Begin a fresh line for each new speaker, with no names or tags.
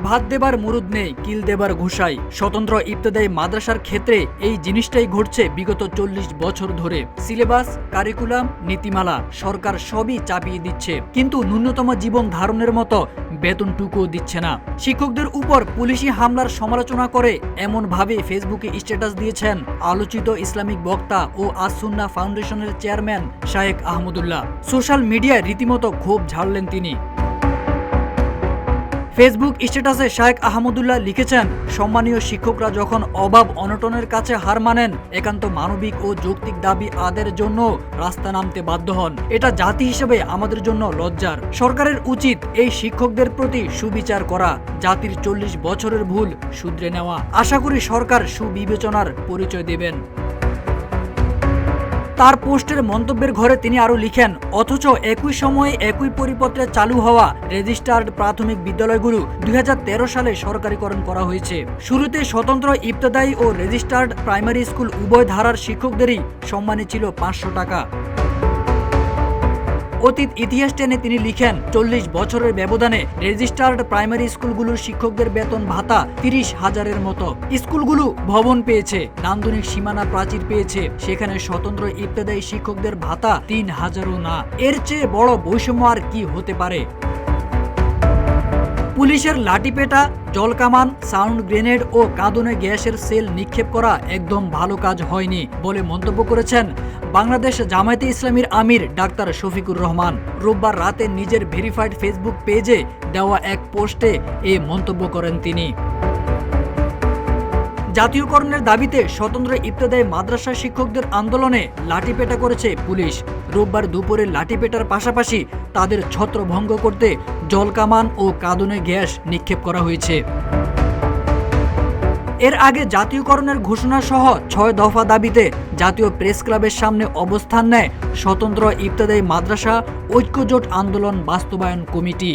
ভাত দেবার মুরুদ নেই, কিল দেবার ঘুষাই। স্বতন্ত্র ইবতেদায়ী মাদ্রাসার ক্ষেত্রে এই জিনিসটাই ঘটছে বিগত 40 বছর ধরে। সিলেবাস, কারিকুলাম, নীতিমালা সরকার সবই চাপিয়ে দিচ্ছে, কিন্তু ন্যূনতম জীবন ধারণের মতো বেতনটুকুও দিচ্ছে না। শিক্ষকদের উপর পুলিশি হামলার সমালোচনা করে এমন ভাবে ফেসবুকে স্ট্যাটাস দিয়েছেন আলোচিত ইসলামিক বক্তা ও আস-সুন্নাহ ফাউন্ডেশনের চেয়ারম্যান শায়েখ আহমদুল্লাহ। সোশ্যাল মিডিয়ায় রীতিমতো ক্ষোভ ঝাড়লেন তিনি। ফেসবুক স্ট্যাটাসে শায়েখ আহমদুল্লাহ লিখেছেন, সম্মানীয় শিক্ষকরা যখন অভাব অনটনের কাছে হার মানেন, একান্ত মানবিক ও যৌক্তিক দাবি আদায়ের জন্য রাস্তা নামতে বাধ্য হন, এটা জাতি হিসেবে আমাদের জন্য লজ্জার। সরকারের উচিত এই শিক্ষকদের প্রতি সুবিচার করা, জাতির 40 বছরের ভুল শুধরে নেওয়া। আশা করি সরকার সুবিবেচনার পরিচয় দেবেন। তার পোস্টের মন্তব্যের ঘরে তিনি আরো লিখেন, অথচ একই সময়ে একই পরিপত্রে চালু হওয়া রেজিস্টার্ড প্রাথমিক বিদ্যালয়গুলো 2013 সালে সরকারিকরণ করা হয়েছে। শুরুতে স্বতন্ত্র ইবতেদায়ী ও রেজিস্টার্ড প্রাইমারি স্কুল উভয় ধারার শিক্ষকদেরই সম্মানী ছিল 500 টাকা। অতীত ইতিহাস টেনে তিনি লিখেন, 40 বছরের ব্যবধানে রেজিস্টার্ড প্রাইমারি স্কুলগুলোর শিক্ষকদের বেতন ভাতা 30,000-এর মতো। স্কুলগুলো ভবন পেয়েছে, নান্দনিক সীমানা প্রাচীর পেয়েছে, সেখানে স্বতন্ত্র ইবতেদায়ী শিক্ষকদের ভাতা 3,000-ও না। এর চেয়ে বড় বৈষম্য আর কি হতে পারে? পুলিশের লাঠিপেটা, জলকামান, সাউন্ড গ্রেনেড ও কাঁদুনে গ্যাসের সেল নিক্ষেপ করা একদম ভালো কাজ হয়নি বলে মন্তব্য করেছেন বাংলাদেশ জামায়াতে ইসলামীর আমির ডাক্তার শফিকুর রহমান। রোববার রাতে নিজের ভেরিফাইড ফেসবুক পেজে দেওয়া এক পোস্টে এই মন্তব্য করেন তিনি। জাতীয়করণের দাবিতে স্বতন্ত্র ইবতেদায়ী মাদ্রাসা শিক্ষকদের আন্দোলনে লাঠিপেটা করেছে পুলিশ। রোববার দুপুরে লাঠিপেটার পাশাপাশি তাদের ছত্রভঙ্গ করতে জলকামান ও কাঁদুনে গ্যাস নিক্ষেপ করা হয়েছে। এর আগে জাতীয়করণের ঘোষণা সহ 6 দফা দাবিতে জাতীয় প্রেস ক্লাবের সামনে অবস্থান নেয় স্বতন্ত্র ইবতেদায়ী মাদ্রাসা ঐক্যজোট আন্দোলন বাস্তবায়ন কমিটি।